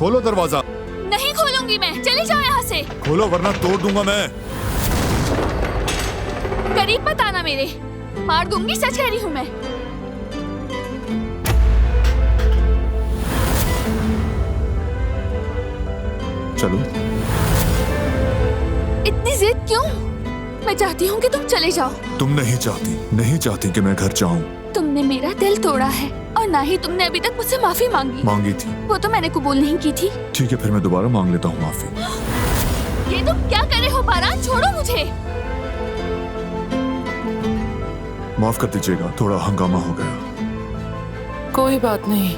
खोलो दरवाजा। नहीं खोलूंगी मैं, चली जाओ यहाँ से। खोलो वरना तोड़ दूंगा मैं। करीब मत आना मेरे, मार दूंगी, सच कह रही हूँ मैं। चलो। इतनी जिद क्यों? मैं चाहती हूँ कि तुम चले जाओ। तुम नहीं चाहती कि मैं घर जाऊं। तुमने मेरा दिल तोड़ा है और ना ही तुमने अभी तक मुझसे माफी मांगी थी। वो तो मैंने कबूल नहीं की थी। ठीक है, फिर मैं दोबारा मांग लेता हूँ माफी। ये तुम क्या कर रहे हो बारान? छोड़ो मुझे। माफ कर दीजिएगा, थोड़ा हंगामा हो गया। कोई बात नहीं।